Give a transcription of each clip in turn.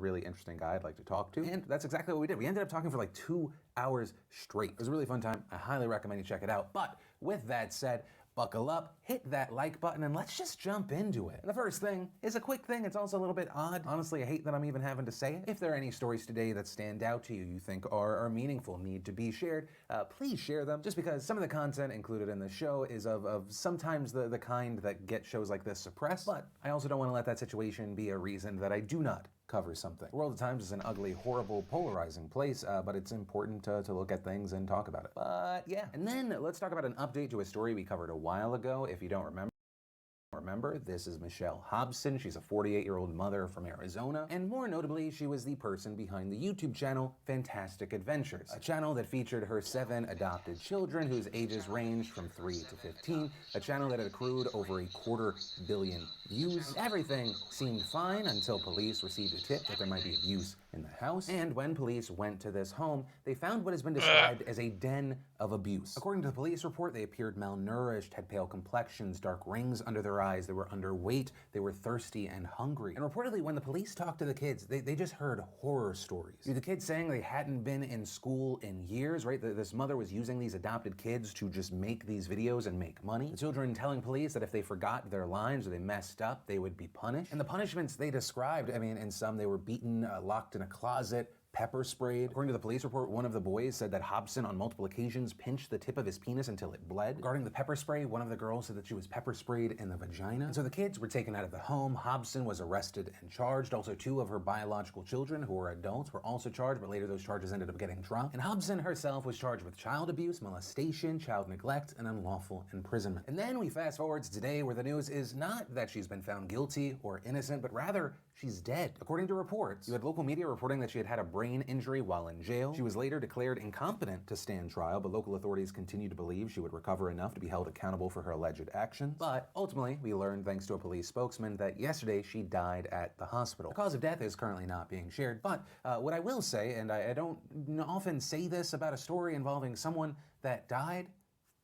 really interesting guy I'd like to talk to. And that's exactly what we did. We ended up talking for like 2 hours straight. It was a really fun time. I highly recommend you check it out. But with that said, buckle up, hit that like button, and let's just jump into it. And the first thing is a quick thing. It's also a little bit odd. Honestly, I hate that I'm even having to say it. If there are any stories today that stand out to you, you think are meaningful, need to be shared, please share them. Just because some of the content included in the show is of sometimes the kind that get shows like this suppressed, but I also don't want to let that situation be a reason that I do not cover something. The world at times is an ugly, horrible, polarizing place, but it's important to look at things and talk about it. But yeah. And then let's talk about an update to a story we covered a while ago. If you don't remember, this is Michelle Hobson. She's a 48-year-old mother from Arizona, and more notably, she was the person behind the YouTube channel Fantastic Adventures, a channel that featured her 7 adopted children whose ages ranged from 3 to 15, a channel that had accrued over 250 million views. And everything seemed fine until police received a tip that there might be abuse in the house, and when police went to this home, they found what has been described as a den of abuse. According to the police report, they appeared malnourished, had pale complexions, dark rings under their eyes, they were underweight, they were thirsty and hungry. And reportedly, when the police talked to the kids, they just heard horror stories. The kids saying they hadn't been in school in years, right? This mother was using these adopted kids to just make these videos and make money. The children telling police that if they forgot their lines or they messed up, they would be punished. And the punishments they described, I mean, in some they were beaten, locked in a closet, pepper sprayed. According to the police report, one of the boys said that Hobson on multiple occasions pinched the tip of his penis until it bled. Regarding the pepper spray, one of the girls said that she was pepper sprayed in the vagina. And so the kids were taken out of the home. Hobson was arrested and charged. Also, 2 of her biological children, who were adults, were also charged, but later those charges ended up getting dropped. And Hobson herself was charged with child abuse, molestation, child neglect, and unlawful imprisonment. And then we fast forward to today, where the news is not that she's been found guilty or innocent, but rather she's dead. According to reports, you had local media reporting that she had had a brain injury while in jail. She was later declared incompetent to stand trial, but local authorities continue to believe she would recover enough to be held accountable for her alleged actions. But ultimately, we learned, thanks to a police spokesman, that yesterday she died at the hospital. The cause of death is currently not being shared, but what I will say, and I don't often say this about a story involving someone that died,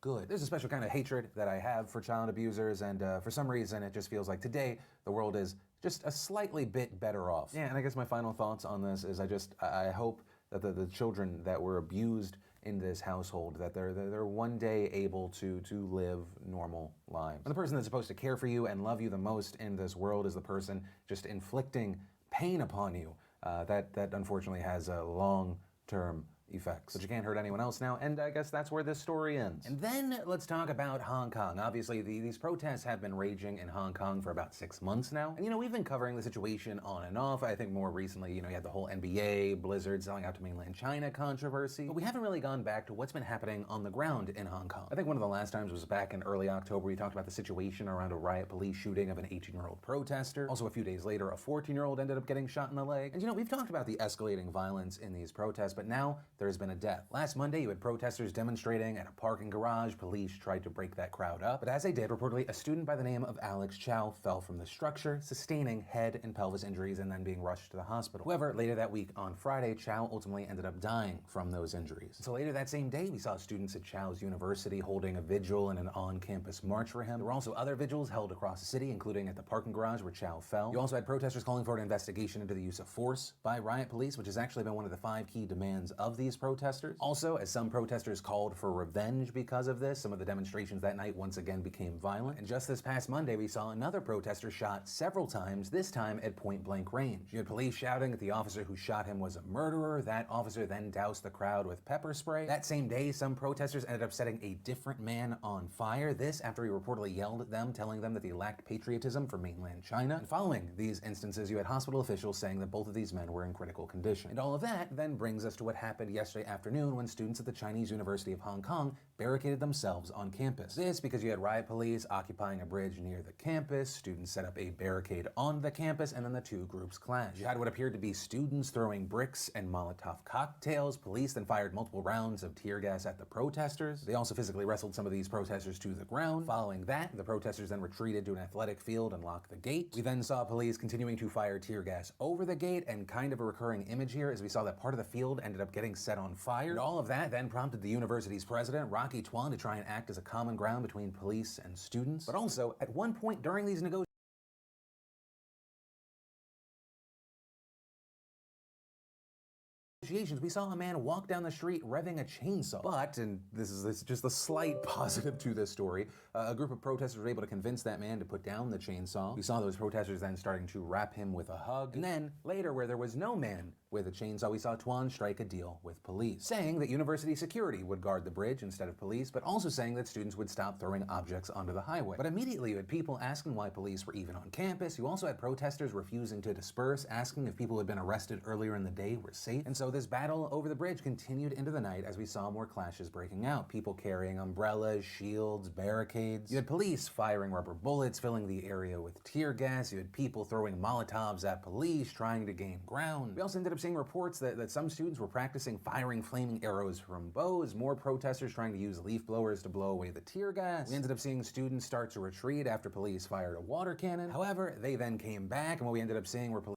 good. There's a special kind of hatred that I have for child abusers, and for some reason it just feels like today the world is just a slightly bit better off. Yeah, and I guess my final thoughts on this is I hope that the children that were abused in this household, that they're one day able to live normal lives. And the person that's supposed to care for you and love you the most in this world is the person just inflicting pain upon you. That unfortunately has a long-term effects. But you can't hurt anyone else now, and I guess that's where this story ends. And then let's talk about Hong Kong. Obviously, these protests have been raging in Hong Kong for about 6 months now. And we've been covering the situation on and off. I think more recently, you had the whole NBA, Blizzard selling out to mainland China controversy. But we haven't really gone back to what's been happening on the ground in Hong Kong. I think one of the last times was back in early October. We talked about the situation around a riot police shooting of an 18-year-old protester. Also, a few days later, a 14-year-old ended up getting shot in the leg. And we've talked about the escalating violence in these protests, but now there's been a death. Last Monday, you had protesters demonstrating at a parking garage. Police tried to break that crowd up, but as they did, reportedly, a student by the name of Alex Chow fell from the structure, sustaining head and pelvis injuries and then being rushed to the hospital. However, later that week on Friday, Chow ultimately ended up dying from those injuries. So later that same day, we saw students at Chow's university holding a vigil and an on-campus march for him. There were also other vigils held across the city, including at the parking garage where Chow fell. You also had protesters calling for an investigation into the use of force by riot police, which has actually been one of the 5 key demands of these protesters. Also, as some protesters called for revenge because of this, some of the demonstrations that night once again became violent. And just this past Monday, we saw another protester shot several times, this time at point-blank range. You had police shouting that the officer who shot him was a murderer. That officer then doused the crowd with pepper spray. That same day, some protesters ended up setting a different man on fire. This after he reportedly yelled at them, telling them that they lacked patriotism for mainland China. And following these instances, you had hospital officials saying that both of these men were in critical condition. And all of that then brings us to what happened yesterday afternoon when students at the Chinese University of Hong Kong barricaded themselves on campus. This because you had riot police occupying a bridge near the campus, students set up a barricade on the campus, and then the 2 groups clashed. You had what appeared to be students throwing bricks and Molotov cocktails. Police then fired multiple rounds of tear gas at the protesters. They also physically wrestled some of these protesters to the ground. Following that, the protesters then retreated to an athletic field and locked the gate. We then saw police continuing to fire tear gas over the gate, and kind of a recurring image here is we saw that part of the field ended up getting set on fire. And all of that then prompted the university's president, Rocky Tuan, to try and act as a common ground between police and students. But also, at one point during these negotiations, negotiations, we saw a man walk down the street revving a chainsaw. But, and this is just a slight positive to this story, a group of protesters were able to convince that man to put down the chainsaw. We saw those protesters then starting to wrap him with a hug. And then, later, where there was no man with a chainsaw, we saw Tuan strike a deal with police, saying that university security would guard the bridge instead of police, but also saying that students would stop throwing objects onto the highway. But immediately you had people asking why police were even on campus. You also had protesters refusing to disperse, asking if people who had been arrested earlier in the day were safe. And so this battle over the bridge continued into the night as we saw more clashes breaking out. People carrying umbrellas, shields, barricades. You had police firing rubber bullets, filling the area with tear gas. You had people throwing Molotovs at police, trying to gain ground. We also ended up seeing reports that some students were practicing firing flaming arrows from bows, more protesters trying to use leaf blowers to blow away the tear gas. We ended up seeing students start to retreat after police fired a water cannon. However, they then came back, and what we ended up seeing were police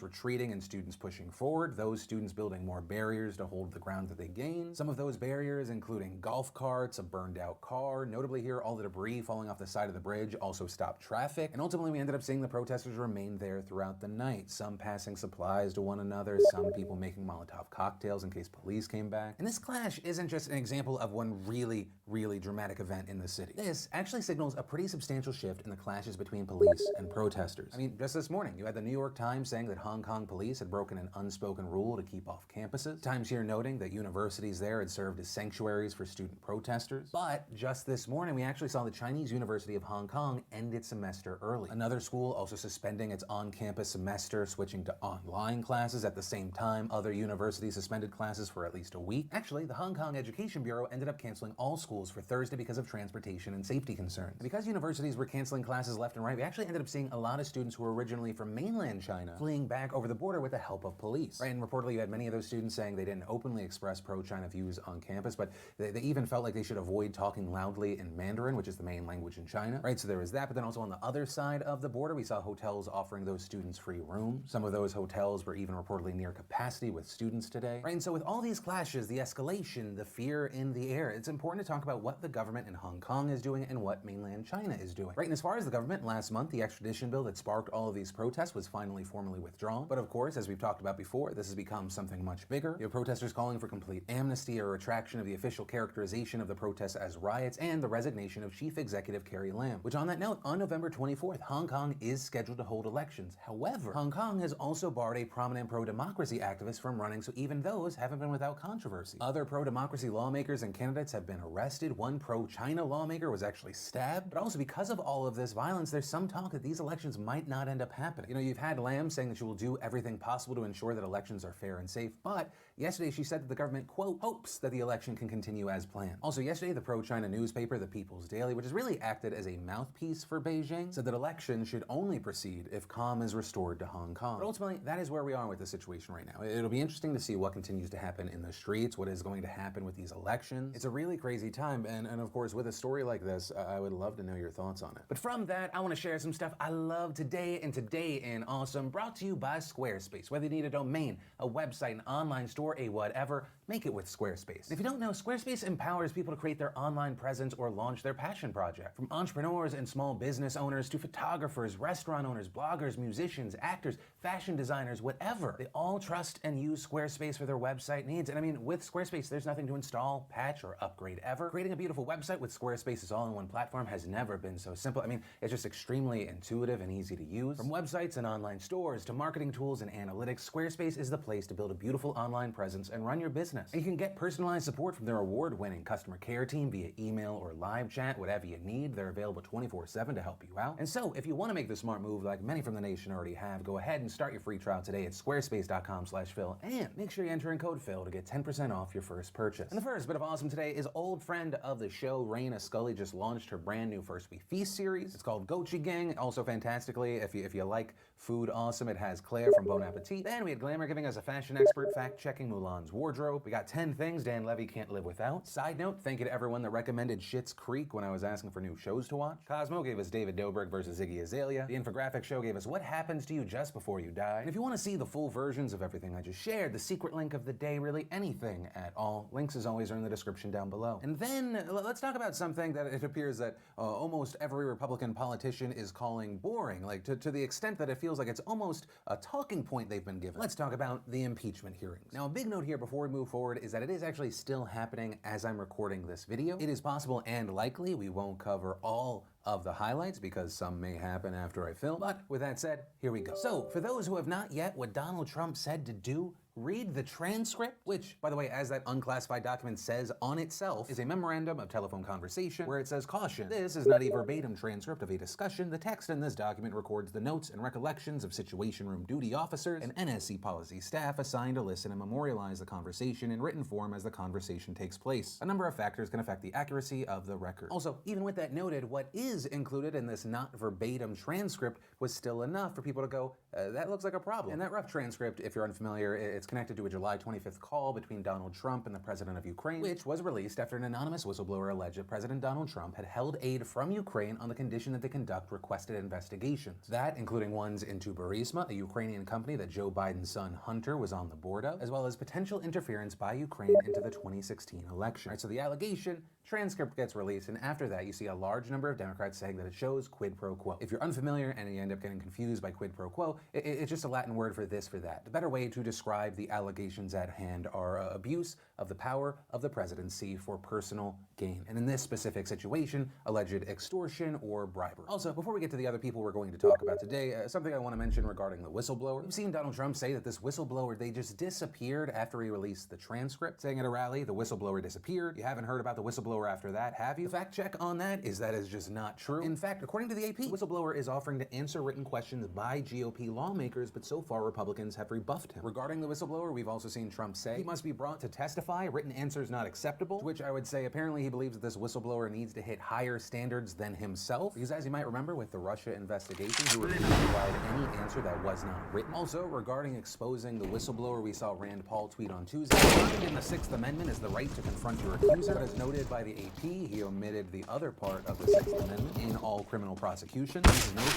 retreating and students pushing forward, those students building more barriers to hold the ground that they gained. Some of those barriers including golf carts, a burned out car. Notably here, all the debris falling off the side of the bridge also stopped traffic. And ultimately we ended up seeing the protesters remain there throughout the night, some passing supplies to one another, some people making Molotov cocktails in case police came back. And this clash isn't just an example of one really dramatic event in the city. This actually signals a pretty substantial shift in the clashes between police and protesters. I mean, just this morning, you had the New York Times saying that Hong Kong police had broken an unspoken rule to keep off campuses. Times here noting that universities there had served as sanctuaries for student protesters. But just this morning, we actually saw the Chinese University of Hong Kong end its semester early. Another school also suspending its on-campus semester, switching to online classes at the same time. Other universities suspended classes for at least a week. Actually, the Hong Kong Education Bureau ended up canceling all schools for Thursday because of transportation and safety concerns. And because universities were canceling classes left and right, we actually ended up seeing a lot of students who were originally from mainland China fleeing back over the border with the help of police. Right, and reportedly you had many of those students saying they didn't openly express pro-China views on campus, but they even felt like they should avoid talking loudly in Mandarin, which is the main language in China. Right, so there was that, but then also on the other side of the border, we saw hotels offering those students free rooms. Some of those hotels were even reportedly near capacity with students today. Right, and so with all these clashes, the escalation, the fear in the air, it's important to talk about what the government in Hong Kong is doing and what mainland China is doing. Right, and as far as the government, last month, the extradition bill that sparked all of these protests was finally formally withdrawn. But of course, as we've talked about before, this has become something much bigger. You have protesters calling for complete amnesty, or retraction of the official characterization of the protests as riots, and the resignation of Chief Executive Carrie Lam. Which on that note, on November 24th, Hong Kong is scheduled to hold elections. However, Hong Kong has also barred a prominent pro-democracy activist from running, so even those haven't been without controversy. Other pro-democracy lawmakers and candidates have been arrested. One pro-China lawmaker was actually stabbed. But also because of all of this violence, there's some talk that these elections might not end up happening. You know, you've had Lam saying that she will do everything possible to ensure that elections are fair and safe, but yesterday she said that the government, quote, hopes that the election can continue as planned. Also yesterday, the pro-China newspaper, the People's Daily, which has really acted as a mouthpiece for Beijing, said that elections should only proceed if calm is restored to Hong Kong. But ultimately, that is where we are with the situation right now. It'll be interesting to see what continues to happen in the streets, what is going to happen with these elections. It's a really crazy time, and of course, with a story like this, I would love to know your thoughts on it. But from that, I want to share some stuff I love today, and Today in Awesome, brought to you by Squarespace. Whether you need a domain, a website, an online store, a whatever, make it with Squarespace. And if you don't know, Squarespace empowers people to create their online presence or launch their passion project. From entrepreneurs and small business owners to photographers, restaurant owners, bloggers, musicians, actors, fashion designers, whatever. They all trust and use Squarespace for their website needs. And I mean, with Squarespace, there's nothing to install, patch, or upgrade ever. Creating a beautiful website with Squarespace's all-in-one platform has never been so simple. I mean, it's just extremely intuitive and easy to use. From websites and online stores to marketing tools and analytics, Squarespace is the place to build a beautiful online presence and run your business. And you can get personalized support from their award-winning customer care team via email or live chat, whatever you need. They're available 24/7 to help you out. And so, if you want to make the smart move like many from the nation already have, go ahead and start your free trial today at squarespace.com/Phil, and make sure you enter in code Phil to get 10% off your first purchase. And the first bit of awesome today is old friend of the show, Raina Scully, just launched her brand new First We Feast series. It's called Gochujang. Also fantastically, if you like food awesome, it has Claire from Bon Appetit. Then we had Glamour giving us a fashion expert fact-checking Mulan's wardrobe. We got 10 things Dan Levy can't live without. Side note, thank you to everyone that recommended Schitt's Creek when I was asking for new shows to watch. Cosmo gave us David Dobrik versus Iggy Azalea. The Infographic Show gave us What Happens to You Just Before You Die. And if you want to see the full versions of everything I just shared, the secret link of the day, really anything at all, links as always are in the description down below. And then let's talk about something that it appears that almost every Republican politician is calling boring, like to the extent that it feels like it's almost a talking point they've been given. Let's talk about the impeachment hearings. Now, a big note here before we move forward is that it is actually still happening as I'm recording this video. It is possible and likely we won't cover all of the highlights because some may happen after I film. But with that said, here we go. So for those who have not yet, what Donald Trump said to do, read the transcript, which, by the way, as that unclassified document says on itself, is a memorandum of telephone conversation where it says, caution, this is not a verbatim transcript of a discussion. The text in this document records the notes and recollections of Situation Room duty officers and NSC policy staff assigned to listen and memorialize the conversation in written form as the conversation takes place. A number of factors can affect the accuracy of the record. Also, even with that noted, what is included in this not verbatim transcript was still enough for people to go, that looks like a problem. And that rough transcript, if you're unfamiliar, it's connected to a July 25th call between Donald Trump and the president of Ukraine, which was released after an anonymous whistleblower alleged that President Donald Trump had held aid from Ukraine on the condition that they conduct requested investigations. That, including ones into Burisma, a Ukrainian company that Joe Biden's son Hunter was on the board of, as well as potential interference by Ukraine into the 2016 election. Right, so the allegation, transcript gets released, and after that you see a large number of Democrats saying that it shows quid pro quo. If you're unfamiliar and you end up getting confused by quid pro quo, it's just a Latin word for this, for that. The better way to describe the allegations at hand are abuse of the power of the presidency for personal gain. And in this specific situation, alleged extortion or bribery. Also, before we get to the other people we're going to talk about today, something I want to mention regarding the whistleblower. We've seen Donald Trump say that this whistleblower, they just disappeared after he released the transcript, saying at a rally, the whistleblower disappeared. You haven't heard about the whistleblower after that, have you? The fact check on that is just not true. In fact, according to the AP, the whistleblower is offering to answer written questions by GOP lawmakers, but so far Republicans have rebuffed him. Regarding the whistleblower, we've also seen Trump say he must be brought to testify, written answers not acceptable, to which I would say apparently he believes that this whistleblower needs to hit higher standards than himself, because as you might remember with the Russia investigation, he refused to provide any answer that was not written. Also, regarding exposing the whistleblower, we saw Rand Paul tweet on Tuesday, in the Sixth Amendment is the right to confront your accuser, but as noted by the AP, he omitted the other part of the Sixth Amendment in all criminal prosecutions. This is noted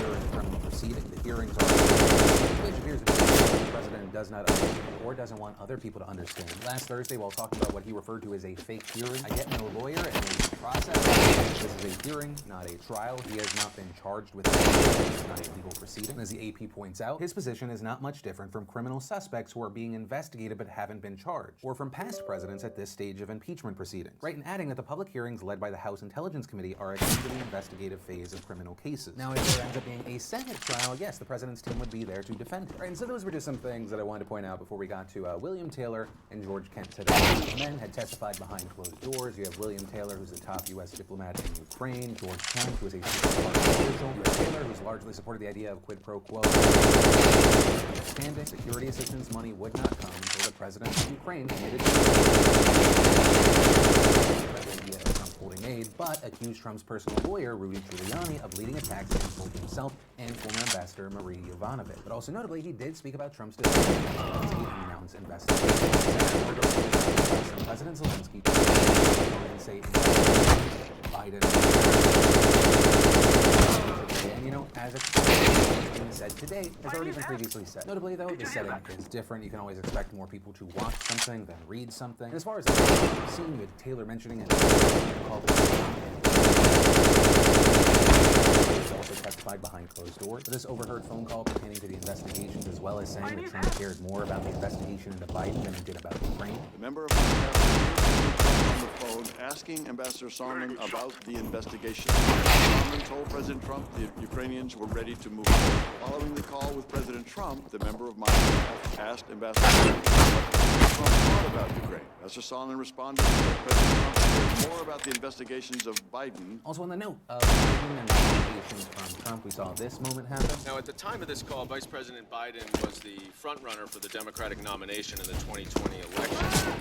during the criminal proceeding. The hearings are which appears to be the president does not understand or doesn't want other people to understand. Last Thursday, while talking about what he referred to as a fake hearing, I get no lawyer and a process. This is a hearing, not a trial. He has not been charged with anything. It's not a legal proceeding. As the AP points out, his position is not much different from criminal suspects who are being investigated but haven't been charged, or from past presidents at this stage of impeachment proceedings. Right, and adding that the public hearings led by the House Intelligence Committee are akin to the investigative phase of criminal cases. Now, if there ends up being a Senate trial, yes, the president's team would be there to defend it. Right, and so those were just some things that I wanted to point out before we got to William Taylor and George Kent today. The men had testified behind closed doors. You have William Taylor, who's a top U.S. diplomat in Ukraine, George Kent, who is a senior official, U.S. Taylor, who's largely supported the idea of quid pro quo. Understanding security assistance money would not come until the president of Ukraine committed to holding aid, but accused Trump's personal lawyer, Rudy Giuliani, of leading attacks against both himself and former ambassador Marie Yovanovitch. But also notably, he did speak about Trump's decision to announce investigation. President Zelensky and say Biden. And you know, as it's said today, has already been previously said. Notably, though, the setting is different. You can always expect more people to watch something than read something. And as far as I've seen with Taylor mentioning it, also testified behind closed doors. But this overheard phone call pertaining to the investigations, as well as saying that Trump cared more about the investigation into Biden than he did about Ukraine. The member of on the phone asking Ambassador Sondland about the investigation. Sondland told President Trump the Ukrainians were ready to move forward. Following the call with President Trump, the member of my staff asked Ambassador Sondland what Trump thought about Ukraine. Ambassador Sondland responded that President Trump cared more about the investigations of Biden. Also on the note of Biden and investigations from Trump, we saw this moment happen. Now, at the time of this call, Vice President Biden was the front-runner for the Democratic nomination in the 2020 election.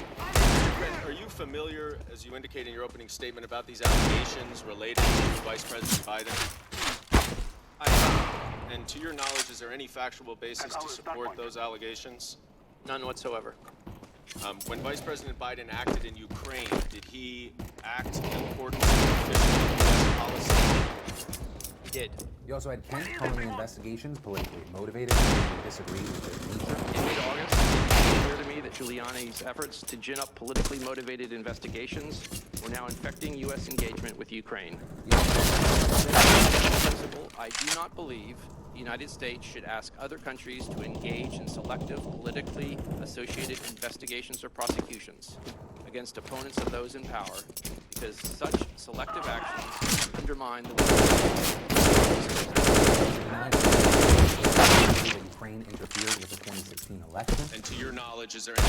Are you familiar, as you indicate in your opening statement, about these allegations related to Vice President Biden? And to your knowledge, is there any factual basis to support those allegations? None whatsoever. When Vice President Biden acted in Ukraine, did he act in accordance with official U.S. policy? He did. You also had Kent calling the investigations politically motivated, and he disagreed with their nature. In mid-August, it became clear to me that Giuliani's efforts to gin up politically motivated investigations were now infecting U.S. engagement with Ukraine. Principle, I do not believe the United States should ask other countries to engage in selective, politically associated investigations or prosecutions against opponents of those in power, because such selective actions undermine the that Ukraine interfered with the 2016 election. And to your knowledge, is there any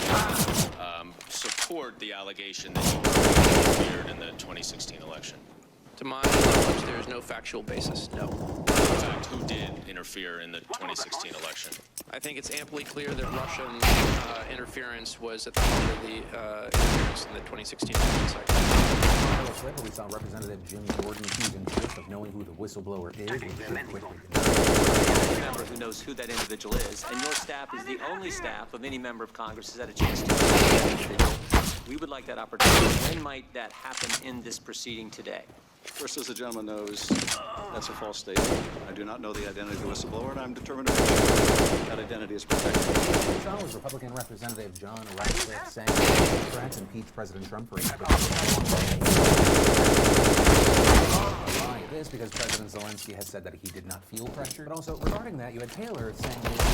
factual support the allegation that Ukraine interfered in the 2016 election? To my knowledge, there is no factual basis, no. In fact, who did interfere in the 2016 election? I think it's amply clear that Russian interference was at the heart of the interference in the 2016 election cycle. In a clip where we saw Representative Jim Jordan accuse interest of knowing who the whistleblower is, which he quickly denied. Any member who knows who that individual is, and your staff is the only staff of any member of Congress who's had a chance to know that individual. We would like that opportunity. When might that happen in this proceeding today? First, as the gentleman knows, that's a false statement. I do not know the identity of the whistleblower, and I'm determined to make sure that identity is protected. We saw was Republican Representative John Ratcliffe saying that Democrats impeached President Trump for this because President Zelensky has said that he did not feel pressure. But also, regarding that, you had Taylor saying that it was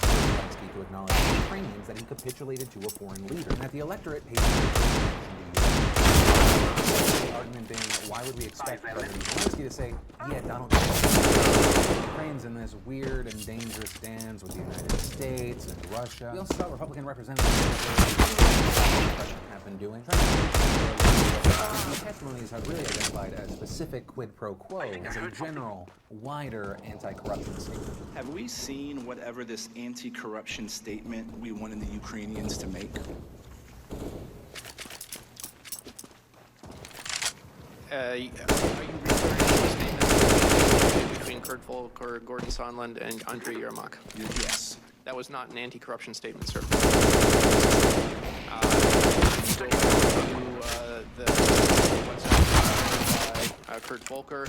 Zelensky to acknowledge to the Ukrainians that he capitulated to a foreign leader, and that the electorate paid attention to the the argument being, why would we expect President Zelensky to say, yeah, Donald Trump, Ukraine's in this weird and dangerous stance with the United States and Russia. We also saw Republican representatives have been doing. These testimonies have really identified a specific quid pro quo as a general, wider anti-corruption statement. Have we seen whatever this anti-corruption statement we wanted the Ukrainians to make? Are you referring to the statement between Kurt Volker, Gordon Sondland, and Andrei Yermak? Yes. That was not an anti-corruption statement, sir. What's by Kurt Volker,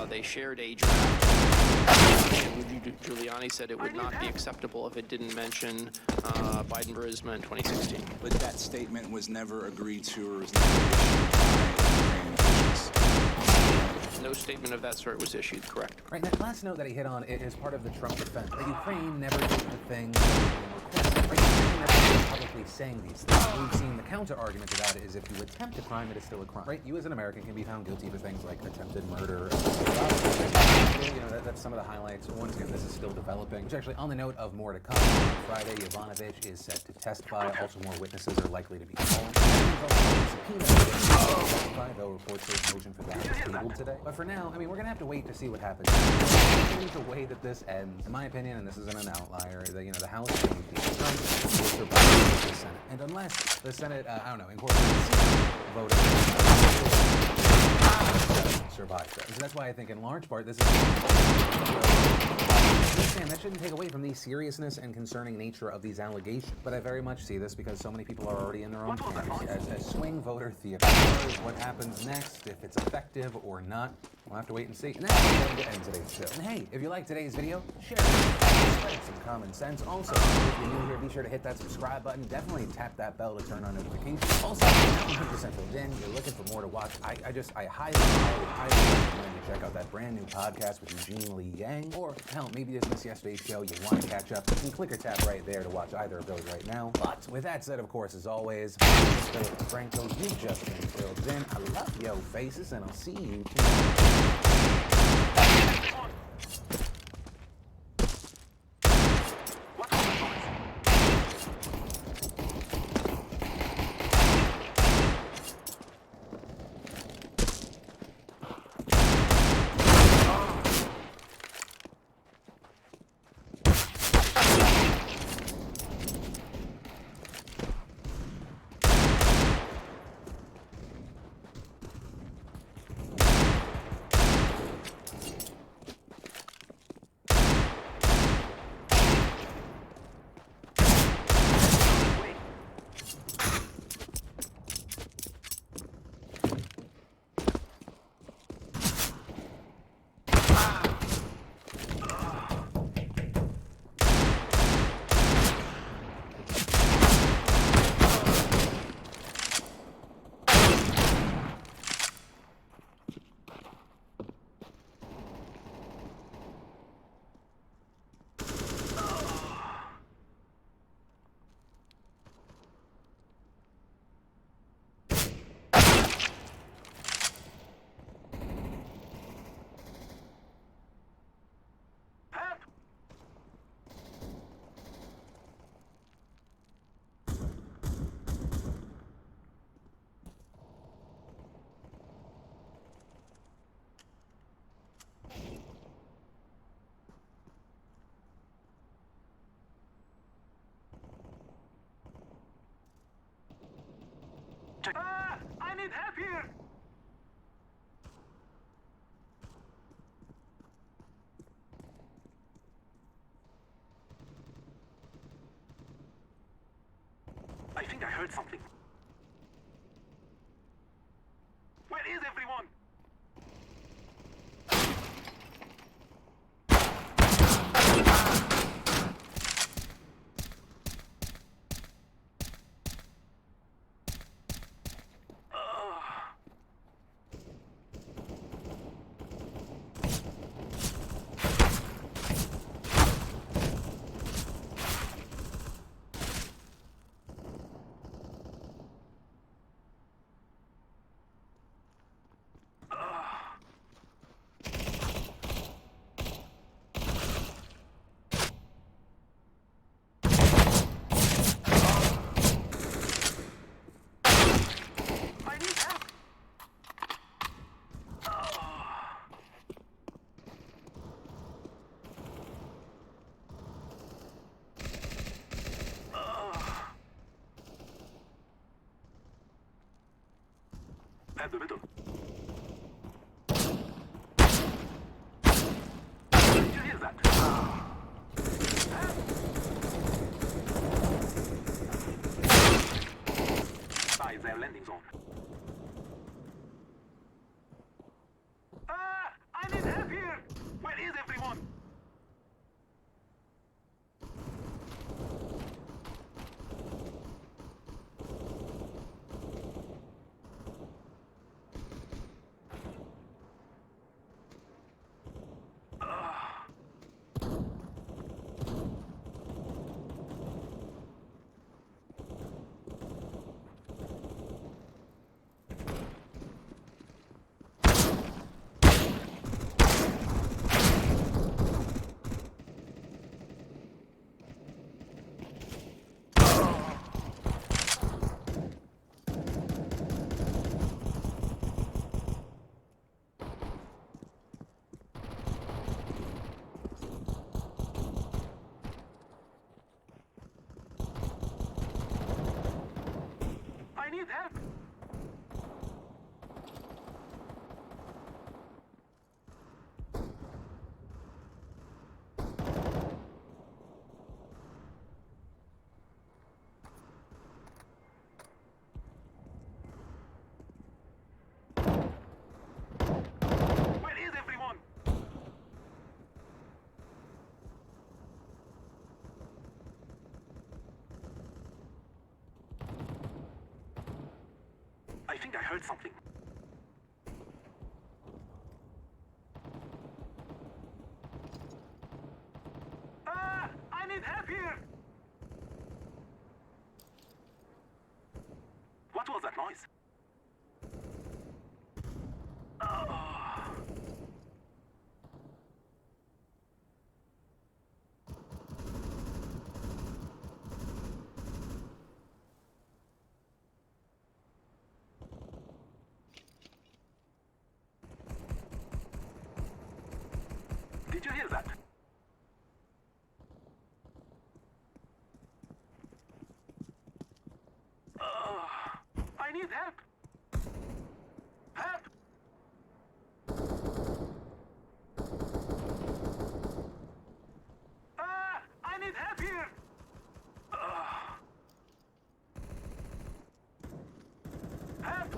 they shared a draft, and Rudy Giuliani said it would not be acceptable if it didn't mention Biden-Burisma in 2016. But that statement was never agreed to or was never issued by Ukrainian officials. No statement of that sort was issued, correct. Right, now, last note that he hit on is part of the Trump defense. That Ukraine never did the thing that requested. Right? Ukraine never been publicly saying these things. We've seen the counter-argument to that is if you attempt a crime, it is still a crime. Right? You as an American can be found guilty for things like attempted murder. You know, that's some of the highlights. Once again, this is still developing. Which actually, on the note of more to come, on Friday, Yovanovitch is set to testify. Also, more witnesses are likely to be called. Though reports say a motion for that is tabled today. But for now, I mean, we're gonna have to wait to see what happens. The way that this ends, in my opinion, and this isn't an outlier, the House will survive the Senate, and unless the Senate, I don't know, incorporates vote survive that. So that's why I think, in large part, this is. Understand, that shouldn't take away from the seriousness and concerning nature of these allegations. But I very much see this because so many people are already in their own camps. As swing voter theater, what happens next, if it's effective or not, we'll have to wait and see. And that's going to end today's show. And hey, if you like today's video, share it. Spread some common sense. Also, if you're new here, be sure to hit that subscribe button. Definitely tap that bell to turn on notifications. Also, if you're not 100% filled in, you're looking for more to watch, I highly recommend you check out that brand new podcast with Eugene Lee Yang. Or, hell, maybe you just missed yesterday's show, you want to catch up, you can click or tap right there to watch either of those right now. But with that said, of course, as always, Philip Franco, you've just been filled in. I love yo faces, and I'll see you tomorrow. heard something. Where is everyone? I need help. At the middle. Did you hear that? By their landing zone. I need help here! Where is everyone? I need help. Where is everyone? I think I heard something. I need help here! What was that noise? Did you hear that? I need help! Help! I need help here! Help!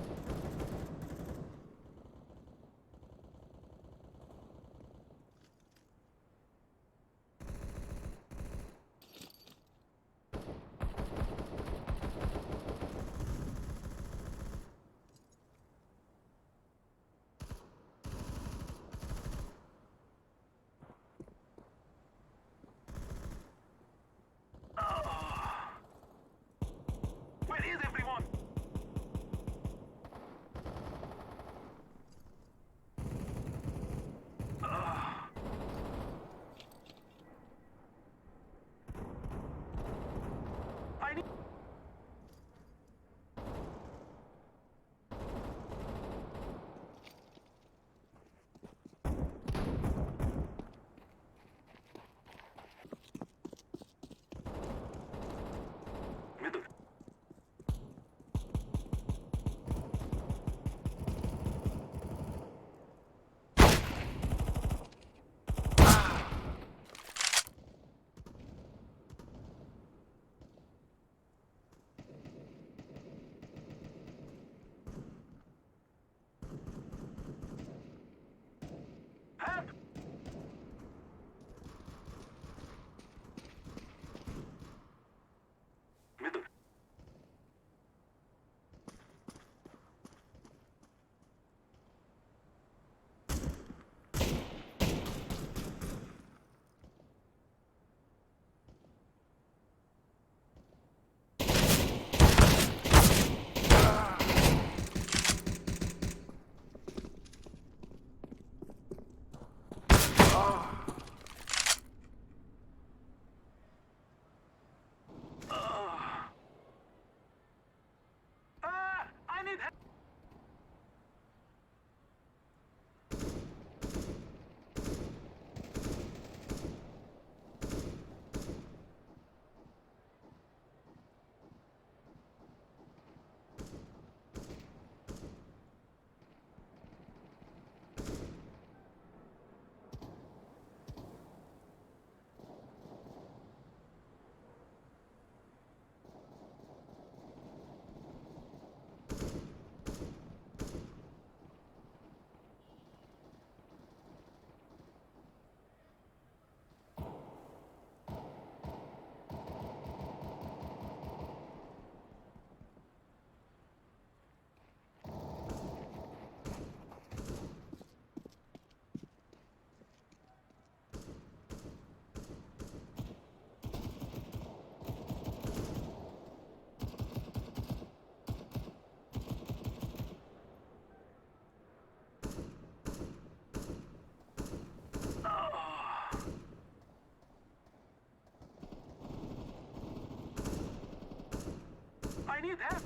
need help.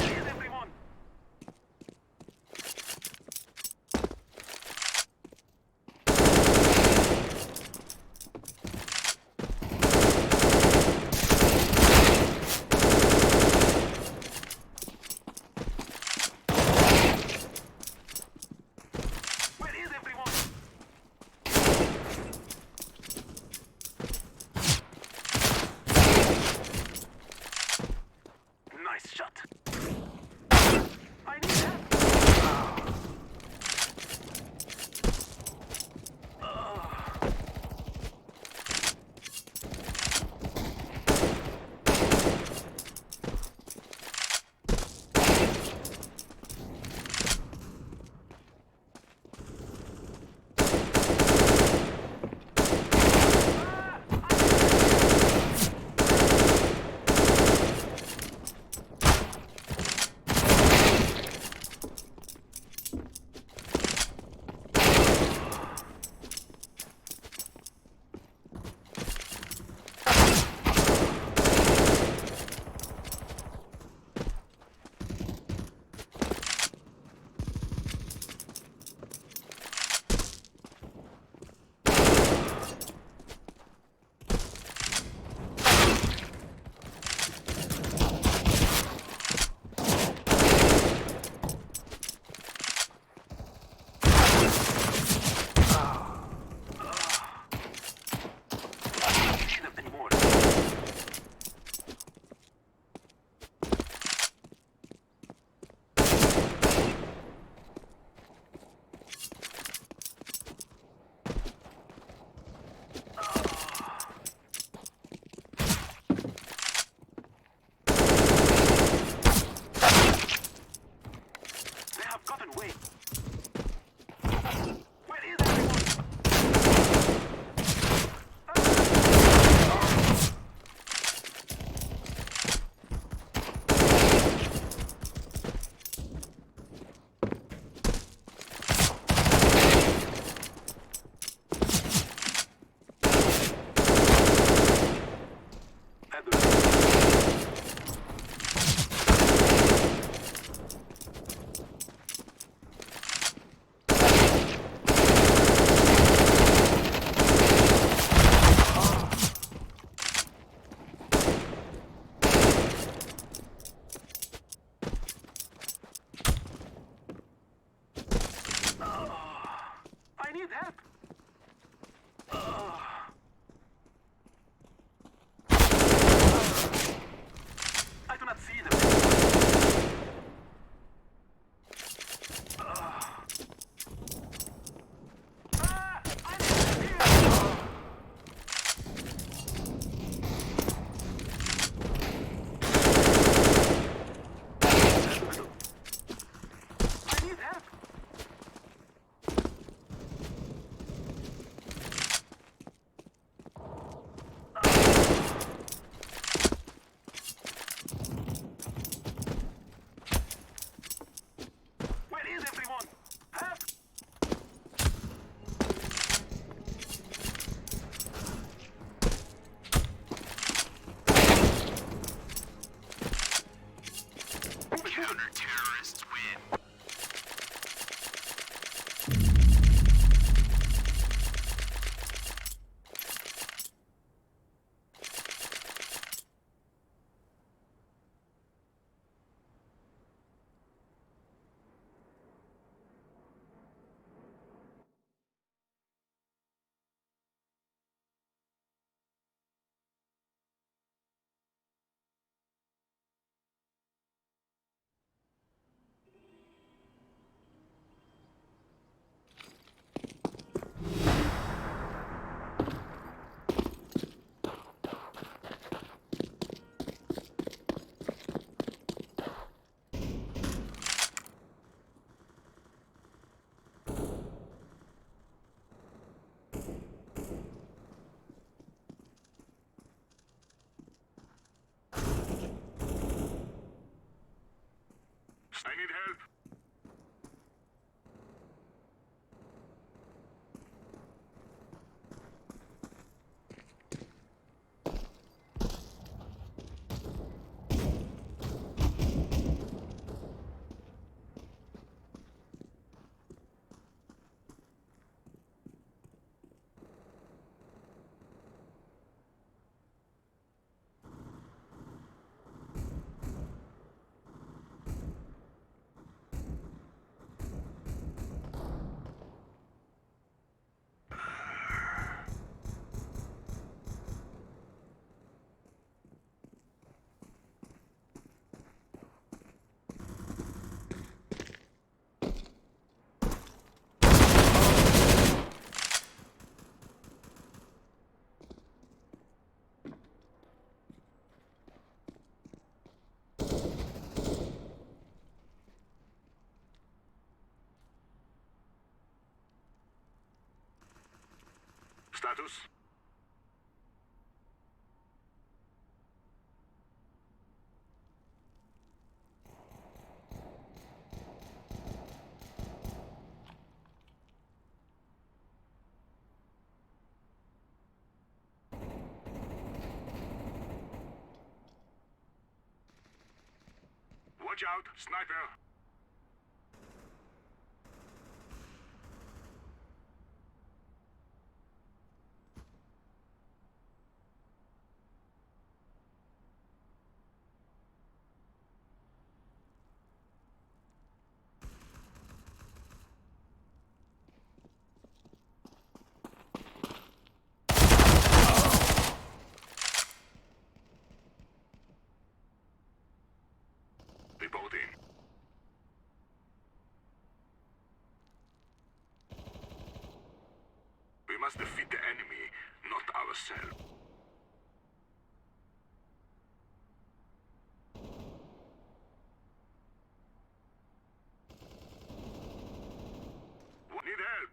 Here's everyone. need help? Status? Watch out, sniper! Reporting. We must defeat the enemy, not ourselves. Need help?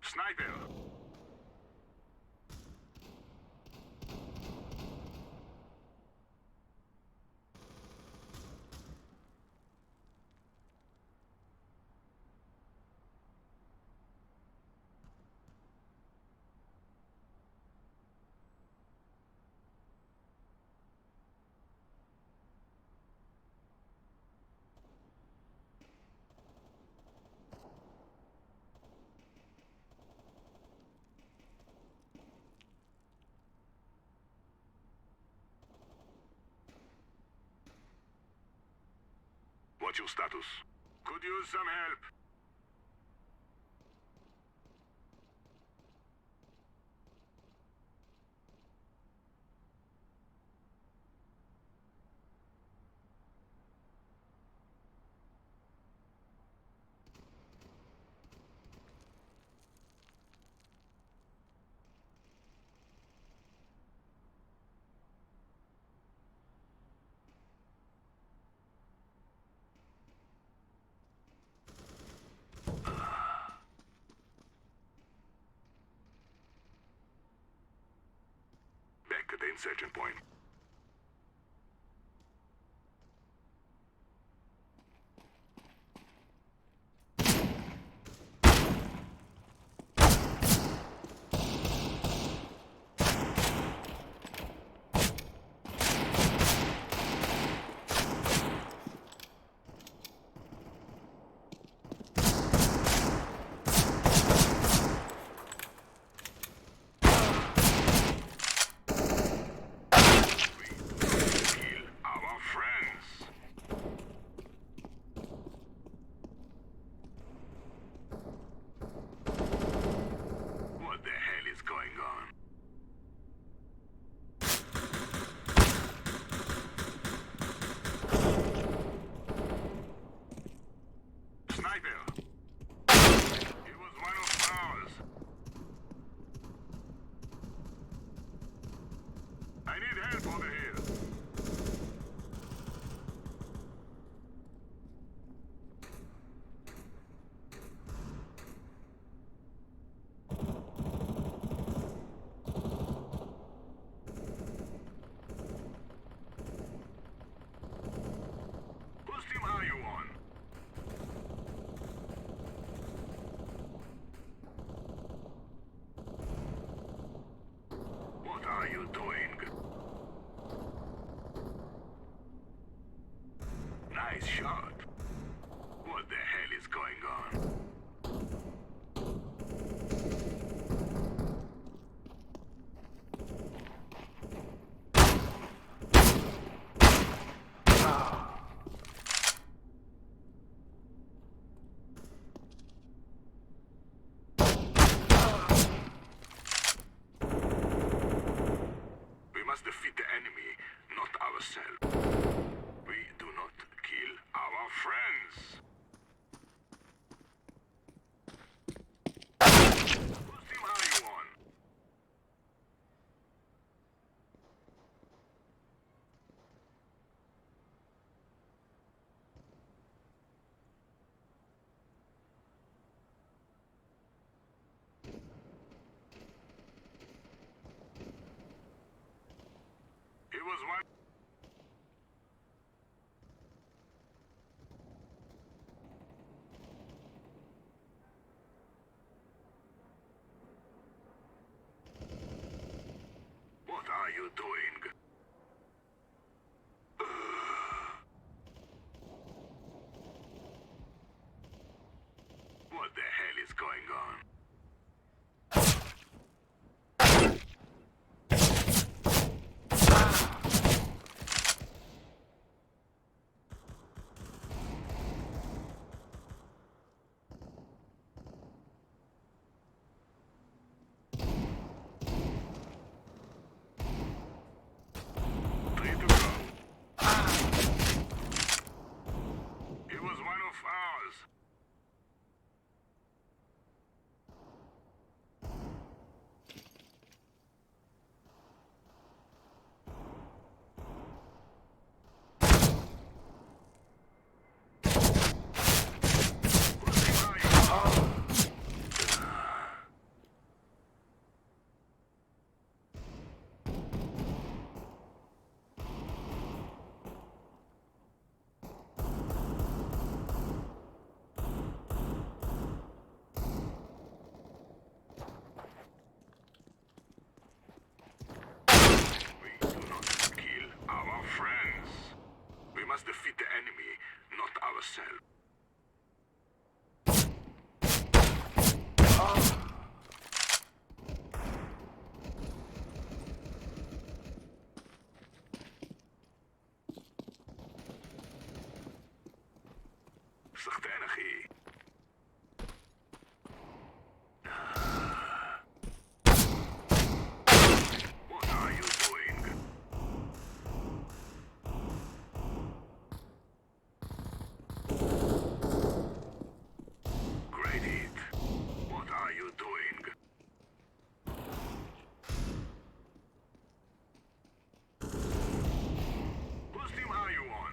Sniper! What's your status? Could use some help. Back at the insertion point. you doing? Nice shot. What the hell is going on? We must defeat the enemy, not ourselves. We do not kill our friends. Whose team are you on? It was one. What are you doing? What the hell is going on? Three to go. It was one of ours. Whose team are you? We do not kill our friends. We must defeat the enemy, not ourselves. סחטיין, אחי. What are you doing? Great hit. What are you doing? Whose team are you on?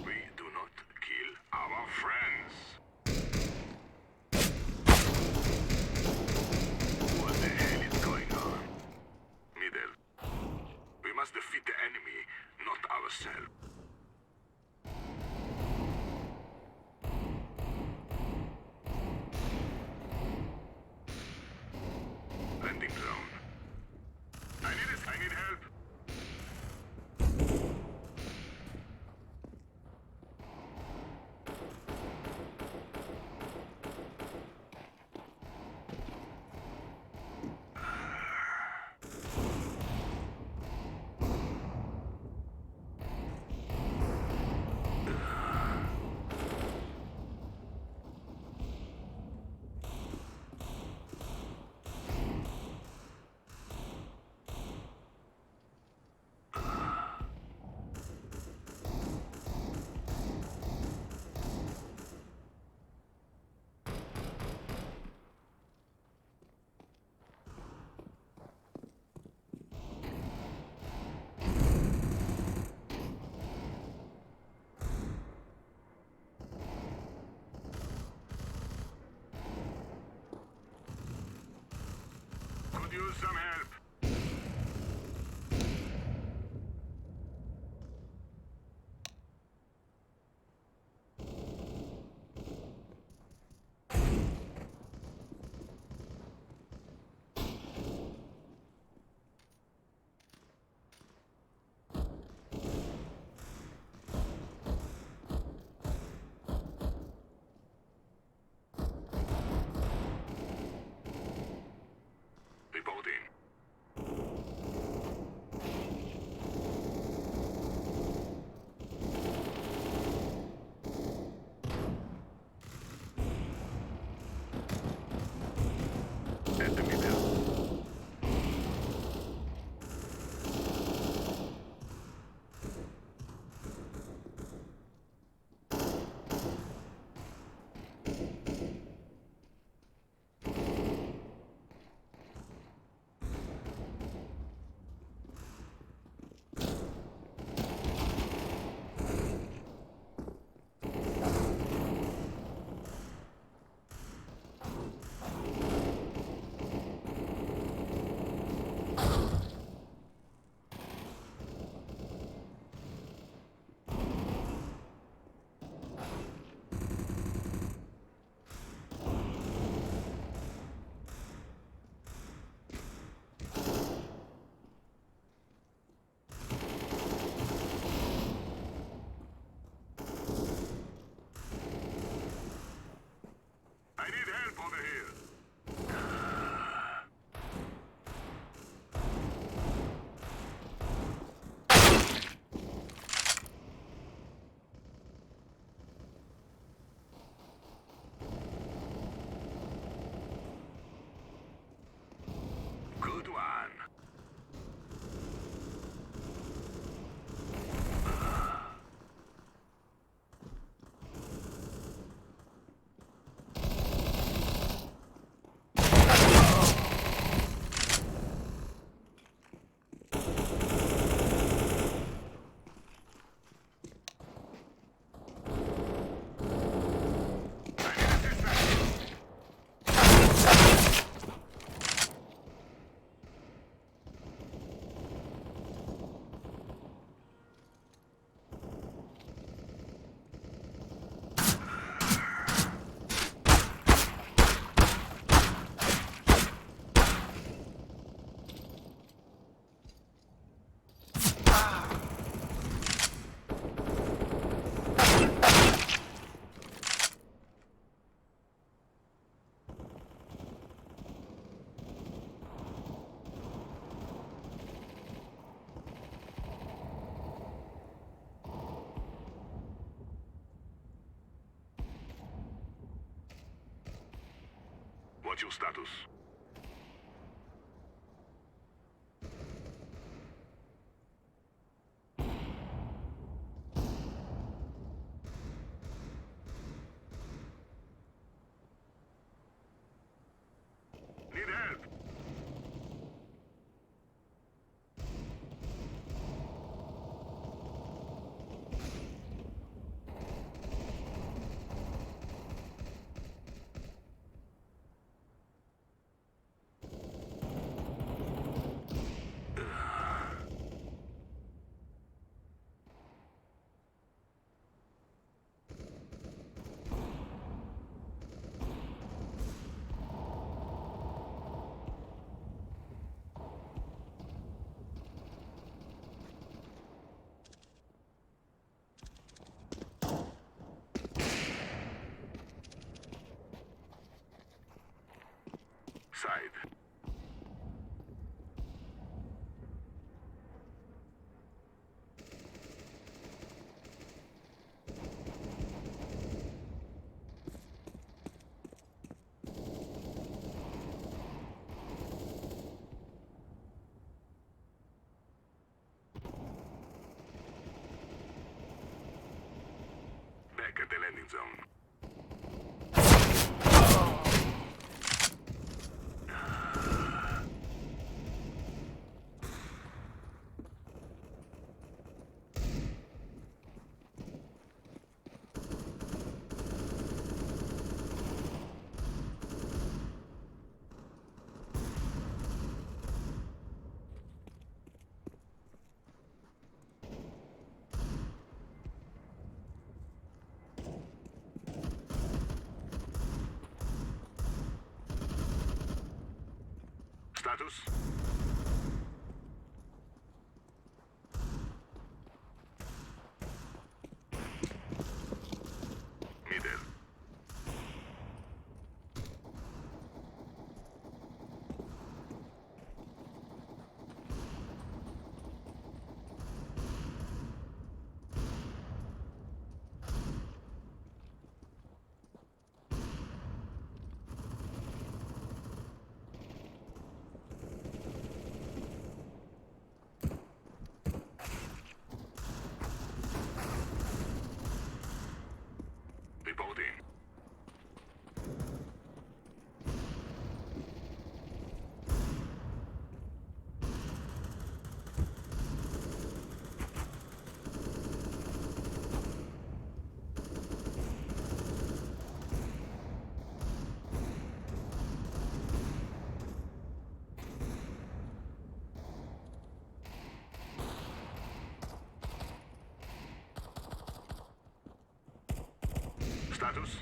We do not kill our friends. What the hell is going on? Middle. We must defeat the enemy, not ourselves. Landing zone. I need help. some help. Reporting. Enemy down. I need help over here. Good one. What's your status? Need help. Side. Back at the landing zone. Status? Middle. Reporting. Status?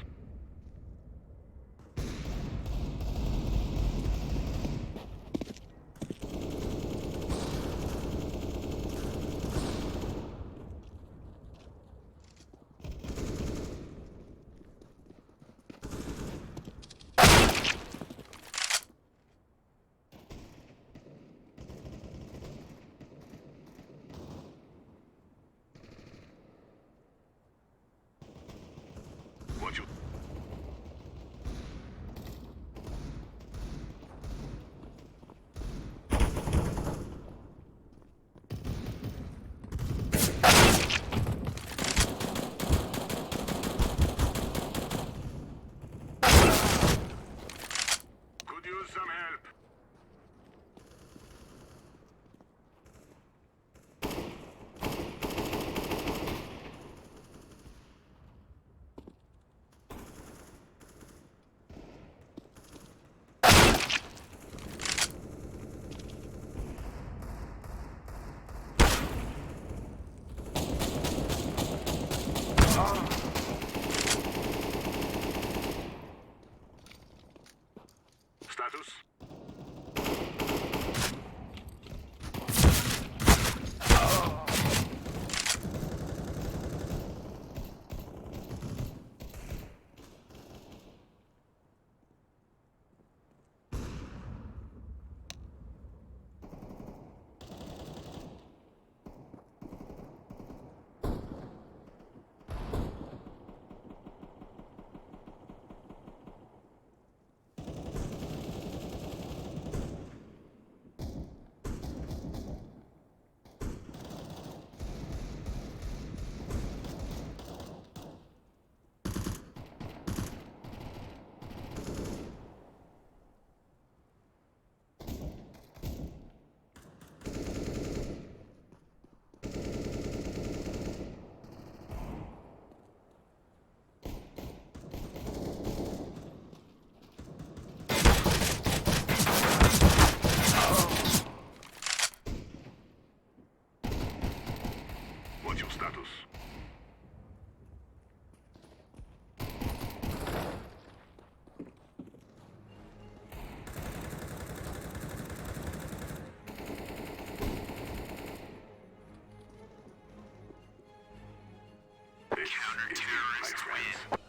What you... Could use some help. Status? What's your status? This is High Friends.